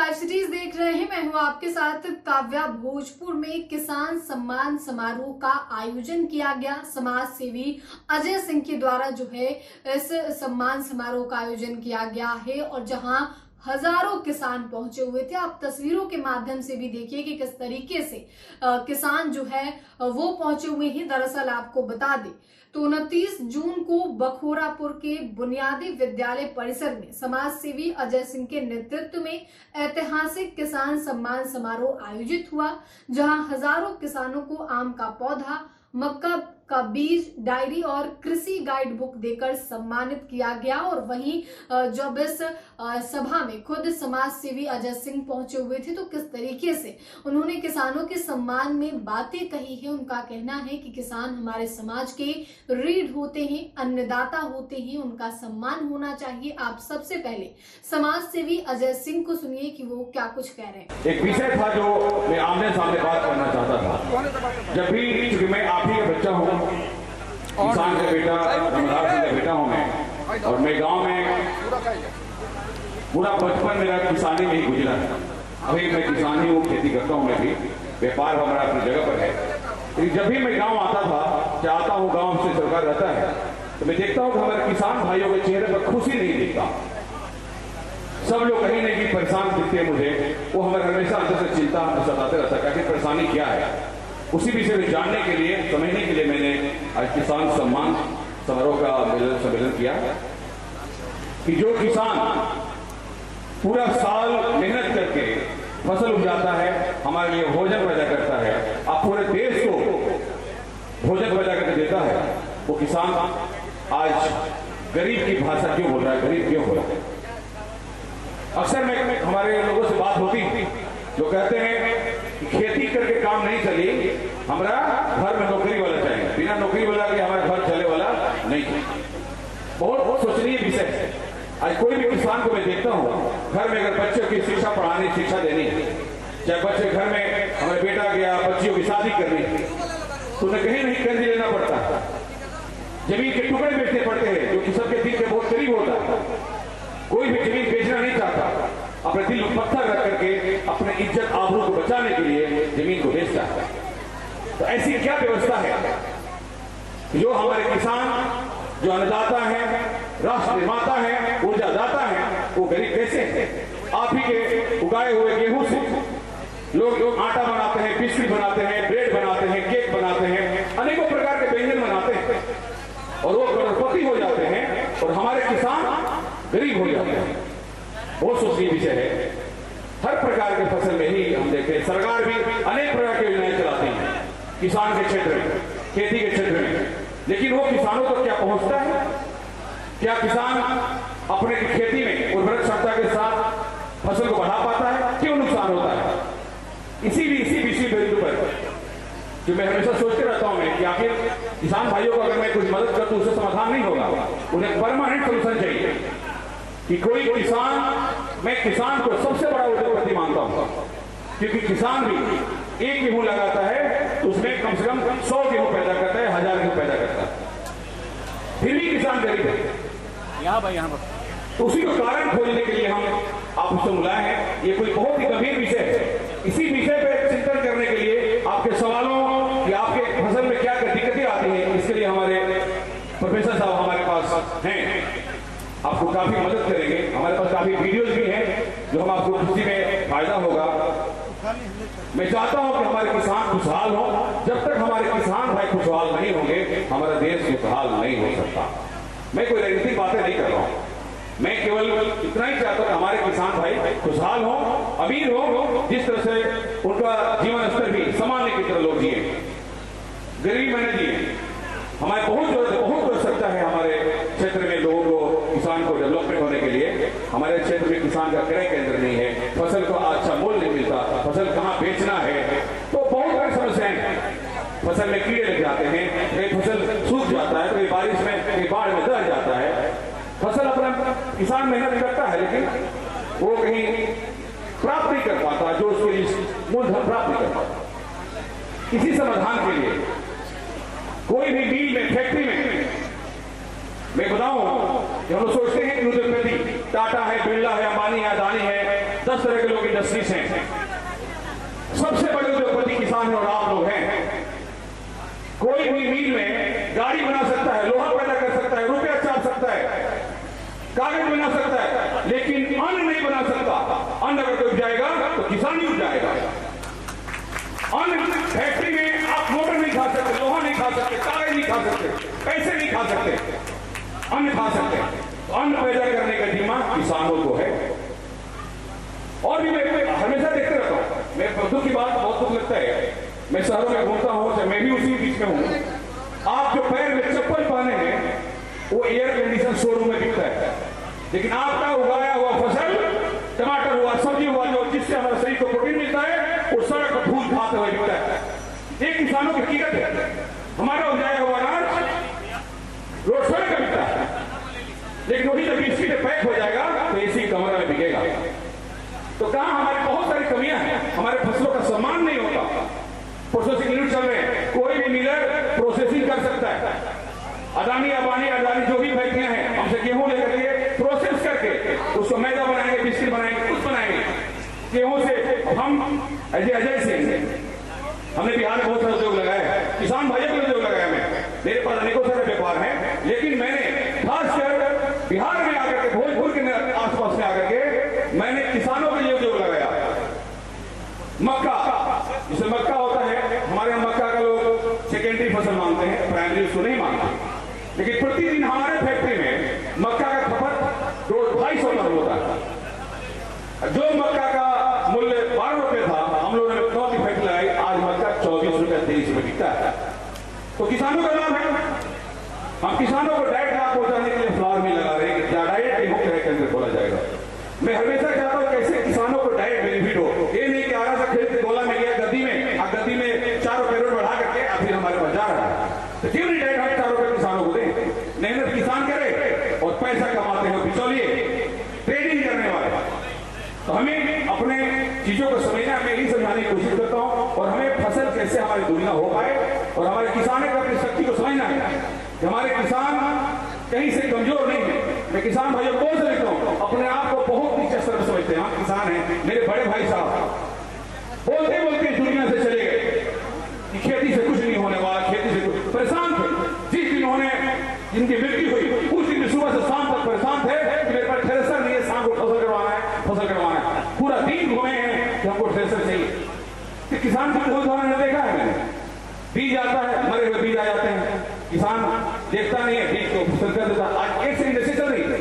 Live cities देख रहे हैं। मैं हूं आपके साथ काव्या। भोजपुर में किसान सम्मान समारोह का आयोजन किया गया। समाज सेवी अजय सिंह के द्वारा जो है इस सम्मान समारोह का आयोजन किया गया है और जहां हजारों किसान पहुंचे हुए थे। आप तस्वीरों के माध्यम से भी देखिए कि किस तरीके से किसान जो है वो पहुंचे हुए हैं। दरअसल आपको बता दें तो 29 जून को बखोरापुर के बुनियादी विद्यालय परिसर में समाज सेवी अजय सिंह के नेतृत्व में ऐतिहासिक किसान सम्मान समारोह आयोजित हुआ, जहां हजारों किसानों को आम का पौधा, मक्का का बीज, डायरी और कृषि गाइड बुक देकर सम्मानित किया गया। और वहीं जब इस सभा में खुद समाज सेवी अजय सिंह पहुंचे हुए थे तो किस तरीके से उन्होंने किसानों के सम्मान में बातें कही है। उनका कहना है कि किसान हमारे समाज के रीढ़ होते हैं, अन्नदाता होते हैं, उनका सम्मान होना चाहिए। आप सबसे पहले समाज सेवी अजय सिंह को सुनिए कि वो क्या कुछ कह रहे हैं। एक विषय था जो मैं आमने सामने बात करना चाहता था। जब भी, क्योंकि मैं आप ही का बच्चा हूँ, किसान का बेटा, रमदास सिंह का बेटा हूँ मैं, और मैं गांव में पूरा बचपन मेरा किसानी में ही गुजरा है। अभी मैं किसान ही हूँ, खेती करता हूँ, मैं भी व्यापार हमारा अपनी जगह पर है। लेकिन जब भी मैं गांव आता था, चाहता हूँ गांव से सरकार रहता है, तो मैं देखता हूँ कि हमारे किसान भाइयों के चेहरे पर खुशी नहीं दिखता। सब लोग कहीं ना कहीं परेशान दिखते हैं मुझे। वो हमारे हमेशा अंदर से चिंता सताते रहता है कि परेशानी क्या है। उसी विषय में जानने के लिए, समझने के लिए मैंने आज किसान सम्मान समारोह का सम्मेलन किया कि जो किसान पूरा साल मेहनत करके फसल उगाता है, हमारे लिए भोजन पैदा करता है, अब पूरे देश को भोजन पैदा करके देता है, वो किसान आज गरीब की भाषा क्यों बोल रहा है, गरीब क्यों बोल रहा है। अक्सर में हमारे लोगों से बात होती जो कहते हैं कि खेती करके काम नहीं चली, हमारा घर में नौकरी वाला चाहिए, बिना नौकरी वाला के हमारा घर चले वाला नहीं चाहिए। बहुत सोचनीय विषय है। आज कोई भी किसान को मैं देखता हूँ, घर में अगर बच्चों की शिक्षा पढ़ानी, शिक्षा देनी है, चाहे बच्चे घर में हमारे बेटा गया, बच्चियों की शादी करनी है, तो उन्हें कहीं नहीं कर्ज लेना पड़ता, जमीन के टुकड़े बेचने पड़ते हैं, जो कि सबके दिल के बहुत करीब होता है। कोई भी जमीन बेचना नहीं चाहता, अपने दिल में पत्थर रख करके अपने इज्जत आबरू को बचाने के लिए जमीन को बेचता है। तो ऐसी क्या व्यवस्था है जो हमारे किसान, जो अन्नदाता है, राष्ट्र निर्माता है, ऊर्जादाता है, वो गरीब कैसे है। आप ही के उगाए हुए गेहूं से लोग आटा बनाते हैं, बिस्किट बनाते हैं, ब्रेड बनाते हैं, केक बनाते हैं, अनेकों प्रकार के व्यंजन बनाते हैं और वो करोड़पति हो जाते हैं और हमारे किसान गरीब हो जाते हैं। बहुत सोचनीय विषय है। हर प्रकार के फसल में ही हम देखते हैं सरकार भी अनेक प्रकार की योजनाएं चलाती है किसान के क्षेत्र में, खेती के क्षेत्र में, लेकिन वो किसानों तक क्या पहुंचता है? क्या किसान अपने खेती में उर्वरक क्षमता के साथ फसल को बढ़ा पाता है? क्यों नुकसान होता है? इसी विषय बिंदु पर जो मैं हमेशा सोचते रहता हूं मैं कि आखिर किसान भाइयों को अगर मैं कुछ मदद कर तो उससे समाधान नहीं होगा, उन्हें परमानेंट सोल्यूशन चाहिए कि कोई किसान, मैं किसान को सबसे बड़ा उद्योगपति मानता हूं, क्योंकि किसान भी एक गेहूं लगाता है तो उसमें कम से कम 100 गेहूं पैदा करता है, 1000 गेहूं पैदा करता है, फिर भी किसान गरीब है। यहाँ पर तो उसी को कारण खोजने के लिए हम आपसे बुलाए हैं। ये कोई बहुत ही गंभीर विषय है। इसी विषय पर चिंतन करने के लिए आपके सवालों कि आपके फसल में क्या दिक्कतें आती हैं, इसके लिए हमारे प्रोफेसर साहब हमारे पास हैं, आपको काफी मदद करेंगे। हमारे पास काफी वीडियोज भी हैं जो हम आपको उसी में फायदा होगा। मैं चाहता हूं कि हमारे किसान खुशहाल हो। जब तक हमारे किसान भाई खुशहाल नहीं होंगे, हमारा देश खुशहाल नहीं हो सकता। मैं कोई राजनीतिक बातें नहीं कर रहा हूं, मैं केवल इतना ही चाहता हूं कि हमारे किसान भाई खुशहाल हो, अमीर हो, जिस तरह से उनका जीवन स्तर भी सामान्य की तरह लोग जिए, गरीबी में न जिए। हमारे बहुत आवश्यकता है हमारे क्षेत्र में लोगों को, किसान को डेवलपमेंट होने के लिए। हमारे क्षेत्र में किसान का क्रय केंद्र नहीं है, फसल को अच्छा मूल्य नहीं मिलता, फसल कहाँ बेचना है, तो बहुत बड़ी समस्याएं हैं। फसल में कीड़े लग जाते हैं, कहीं फसल सूख जाता है, कहीं बारिश में, कहीं बाढ़ में दह जाता है। फसल अपना किसान मेहनत करता है लेकिन वो कहीं प्राप्त नहीं कर पाता जो उसके लिए मूलधन प्राप्त नहीं कर पाता। इसी समाधान के लिए कोई भी मिल में, फैक्ट्री में, मैं बताऊं कि हम लोग सोचते हैं कि उद्योगपति टाटा है, बिरला है, अंबानी है, अदानी है, 10 तरह के लोग इंडस्ट्रीज हैं। सबसे बड़े उद्योगपति किसान है और आप लोग हैं। कोई भी मील में गाड़ी बना सकता है, लोहा पैदा कर सकता है, रुपया छाप सकता है, कागज बना सकता है, लेकिन अन्न नहीं बना सकता। अन्न अगर कोई उपजाएगा तो किसान ही उपजाएगा। अन्न फैक्ट्री में आप मोटर नहीं खा सकते, लोहा नहीं खा सकते, कागज नहीं खा सकते, पैसे नहीं खा सकते, अन्न खा सकते। तो अन्न पैदा करने का जिम्मा किसानों को है। और भी मैं हमेशा देखते रहता हूँ, मैं दुख की बात बहुत दुख लगता है, मैं शहरों में घूमता हूँ, मैं भी उसी बीच में हूँ। आप जो पैर में चप्पल पहने हैं वो एयर कंडीशन शोरूम में बिकता है, लेकिन आपका उगाया हुआ फसल, टमाटर हुआ, सब्जी हुआ, जो जिससे हमारे शरीर को प्रोटीन मिलता है, वो सड़क पर फूल खाते हुए बिकता है। ये किसानों की हकीकत है। हमारा उगाया हुआ अनाज रोड सड़क पर बिकता है, लेकिन वही जब इसी में पैक हो जाएगा तो इसी कमरे में बिकेगा। तो कहां हमारी बहुत सारी कमियां हैं, हमारे फसलों का सम्मान नहीं होता। प्रोसेसिंग यूनिट चल रहे हैं, कोई भी मिलर प्रोसेसिंग कर सकता है। अदानी अडानी जो भी फैक्ट्रियां हैं, हमसे गेहूं लेकर के प्रोसेस करके उसको मैदा बनाएंगे, बिस्किट बनाएंगे, कुछ बनाएंगे गेहूं से। हम अजय सिंह, हमने बिहार में बहुत सारे उद्योग लगाए हैं, किसान भाइयों को उद्योग लगाया। मेरे पास अनेकों सारे व्यापार हैं, लेकिन मैंने खासकर बिहार में आकर के, भोजपुर के आसपास में आकर के मैंने किसानों के लिए उद्योग लगाया। मक्का, जिसे मक्का होता है, हमारे यहाँ मक्का का लोग सेकेंडरी फसल मानते हैं, प्राइमरी उसको नहीं मानते, लेकिन प्रतिदिन हमारे फैक्ट्री में मक्का का खपत 250 टन होता है। जो मक्का का मूल्य 12 रुपए था, हम लोगों ने 9 की फैक्ट्री लगाई, आज मक्का 24 रुपए 23 रुपए बिकता है। तो किसानों का लाभ है। हम किसानों को डायरेक्ट लाभ पहुंचाने के लिए फ्लावर मिल लगा रहे हैं, डायरेक्ट गेहूं के अंदर खोला जाएगा। मैं हमेशा चाहता हूं कैसे किसानों को डायरेक्ट बेनिफिट हो। ये नहीं कि आरा सा खेत के गोला में गया गद्दी में, और गद्दी में 4 रुपए रोड बढ़ा करके फिर हमारे पास जा रहा है। तो क्यों नहीं डायरेक्ट हम 4 रुपए किसानों को दें? मेहनत किसान करे और पैसा कमाते हैं बिचौलिए, ट्रेडिंग करने वाले। तो हमें अपने चीजों को समझना, मैं यही समझाने की कोशिश करता हूं। और हमें फसल कैसे हमारी दुनिया हो पाए, और हमारे किसानों को अपनी शक्ति को समझना है कि हमारे किसान कहीं से कमजोर नहीं है। मैं किसान भाइयों को कौन समझता हूँ, अपने आप को बहुत नीचे स्तर पर समझते हैं। हम किसान हैं। मेरे बड़े भाई साहब बोलते बोलते दुनिया से चले गए कि खेती से कुछ नहीं होने वाला, खेती से कुछ, परेशान थे। जिस दिन जिनकी मृत्यु हुई उस दिन सुबह से शाम तक परेशान थे कि मेरे पास थ्रेसर नहीं है, शाम को फसल करवाना है। पूरा दिन घूमे हैं कि हमको थ्रेसर चाहिए। कि किसान को बहुत उदाहरण देखा है मैंने, बीज आता है, मरे हुए बीज आ जाते हैं, किसान देखता नहीं है, बीज को फसल कर देता। आज एक से इंडस्ट्री चल रही है,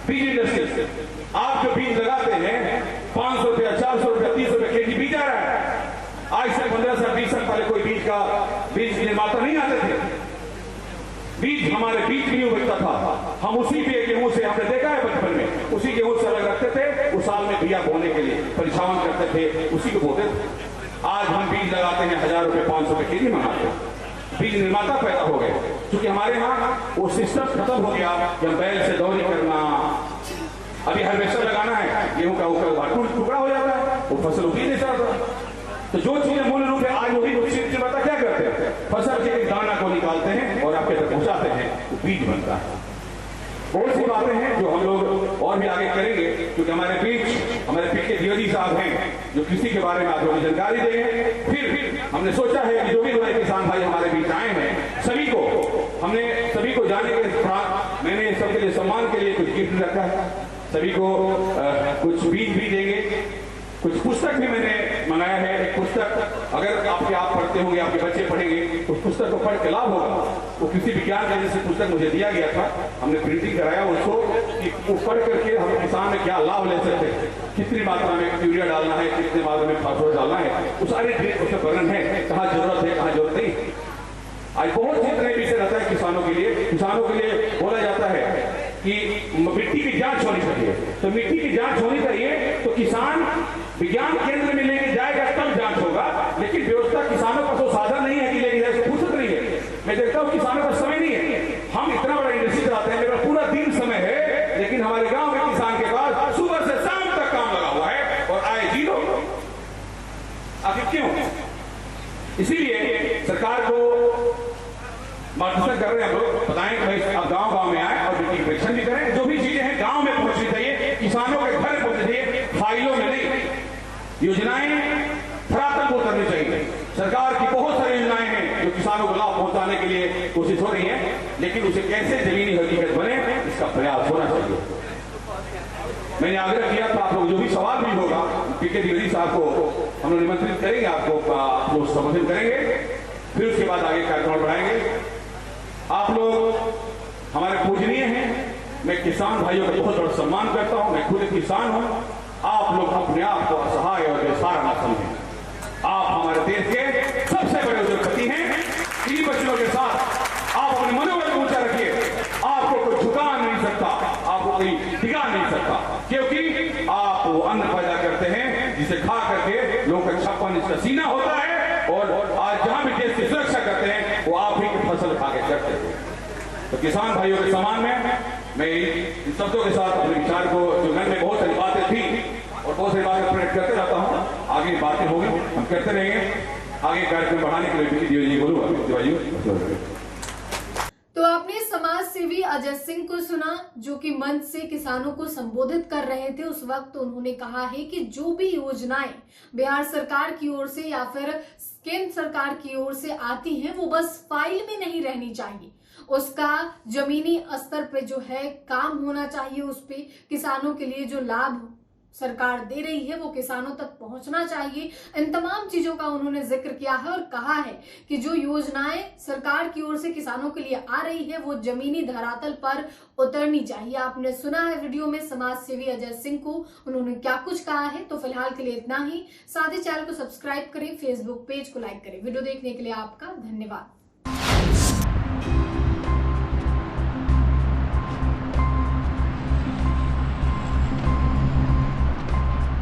बीज इंडस्ट्री। आप जो बीज लगाते हैं 500 रुपया, 400 रुपया, 30 रुपया केजी बीज आ रहा है। आज से 15 साल 20 साल पहले कोई बीज निर्माता नहीं आते थे। बीज हमारे बीज नहीं उगता था, हम उसी पे गेहूं से, हमने देखा है बचपन में, उसी गेहूं से अलग रखते थे। उस साल में बिया बोने के लिए परेशान करते थे, उसी को बोते थे। आज हम बीज लगाते हैं 1000 रुपए 500 रुपए केजी मंगाते हैं। बीज निर्माता पैदा हो गए, क्योंकि हमारे यहाँ वो सिस्टम खत्म हो गया कि हम बैल से दौरी करना। अभी हार्वेस्टर लगाना है, गेहूं का टुकड़ा हो जाता है, वो फसल उगी नहीं सकता। तो जो चीजें मूल रूप है आज वही निर्माता क्या करते हैं, फसल के दाना को निकालते हैं और आपके तक पहुंचाते हैं, वो बीज बनता है। बहुत सी बातें हैं जो हम लोग और भी आगे करेंगे, क्योंकि हमारे पीछे दियोजी साहब हैं जो कृषि के बारे में आप लोगों को जानकारी देंगे। फिर हमने सोचा है कि जो भी हमारे किसान भाई हमारे बीच आए हैं, सभी को जाने के साथ मैंने सबके लिए सम्मान के लिए कुछ गिफ्ट रखा है। सभी को कुछ बीज भी देंगे, कुछ पुस्तक भी मैंने मंगाया है। एक पुस्तक अगर आप पढ़ते होंगे, आपके बच्चे पढ़ेंगे, उस पुस्तक को पढ़ के लाभ होगा। वो कृषि विज्ञान का जैसे पुस्तक मुझे दिया गया था, हमने प्रिंटिंग कराया उसको कि वो पढ़ करके हम किसान में क्या लाभ ले सकते हैं, कितनी मात्रा में यूरिया डालना है, कितनी मात्रा में फास्फोरस डालना है, वो सारे उसमें वर्णन है, कहाँ जरूरत है, कहाँ जरूरत नहीं। आज बहुत जितने विषय रहता है किसानों के लिए बोला जाता है कि मिट्टी की जांच होनी चाहिए। तो मिट्टी की जांच होनी चाहिए तो किसान विज्ञान केंद्र में लेके जाएगा तब जांच होगा, लेकिन व्यवस्था किसानों का तो साधन नहीं है कि लेके जाए, फुर्सत नहीं है। मैं देखता हूँ किसानों का समय नहीं है। हम इतना बड़ा इंडस्ट्री चलाते हैं, मेरा पूरा दिन समय है, लेकिन हमारे गांव में किसान के पास सुबह से शाम तक काम लगा हुआ है और आय जीरो। आखिर क्यों? इसीलिए सरकार को मार्गदर्शन कर रहे हैं हम लोग, बताएं कि भाई आप गांव में आए और मिट्टी की परीक्षण भी करें। जो भी चीजें हैं गांव में पहुंचनी चाहिए, किसानों के घर पहुंचनी चाहिए, फाइलों में योजनाएं धरातल को उतरनी चाहिए। सरकार की बहुत सारी योजनाएं हैं जो किसानों को लाभ पहुंचाने के लिए कोशिश हो रही है, लेकिन उसे कैसे जमीनी हकीकत बने इसका प्रयास होना चाहिए। मैंने आग्रह किया था, आप लोग जो भी सवाल भी होगा पीके द्विवेदी साहब को हम लोग निमंत्रित करेंगे, आपको लोग संबोधित करेंगे, फिर उसके बाद आगे कार्यक्रम बढ़ाएंगे। आप लोग हमारे पूजनीय हैं, मैं किसान भाइयों का बहुत बड़ा सम्मान करता हूं, मैं खुद एक किसान हूं। आप लोग अपने आप को असहाय और बेसहारा न समझें। आप हमारे देश के सबसे बड़े उद्योगपति हैं। इन बच्चों के साथ आप अपने मनोबल को ऊंचा रखिए। आपको कोई झुका नहीं सकता, आपको कोई टिका नहीं सकता, क्योंकि आप वो अन्न पैदा करते हैं जिसे खा करके लोगों का 56 इंच का सीना होता है, और आज जहां भी देश की सुरक्षा करते हैं वो आप ही की फसल खा के करते हैं। तो किसान भाइयों के सम्मान में मैं इन शब्दों के साथ अपने विचार को, जो मन में बहुत सारी बातें थी और बहुत सारी बातें प्रकट करते रहता हूँ, आगे बातें होगी, हम करते रहेंगे। आगे कार्यक्रम बढ़ाने के लिए पीके द्विवेदी जी बोलूंगा। तो आपने समाज सेवी अजय सिंह को सुना, जो कि मंच से किसानों को संबोधित कर रहे थे। उस वक्त उन्होंने कहा है कि जो भी योजनाएं बिहार सरकार की ओर से या फिर केंद्र सरकार की ओर से आती हैं, वो बस फाइल में नहीं रहनी चाहिए, उसका जमीनी स्तर पे जो है काम होना चाहिए। उस पे किसानों के लिए जो लाभ सरकार दे रही है वो किसानों तक पहुंचना चाहिए। इन तमाम चीजों का उन्होंने जिक्र किया है और कहा है कि जो योजनाएं सरकार की ओर से किसानों के लिए आ रही है वो जमीनी धरातल पर उतरनी चाहिए। आपने सुना है वीडियो में समाज सेवी अजय सिंह को, उन्होंने क्या कुछ कहा है। तो फिलहाल के लिए इतना ही। साथ ही चैनल को सब्सक्राइब करें, फेसबुक पेज को लाइक करें। वीडियो देखने के लिए आपका धन्यवाद।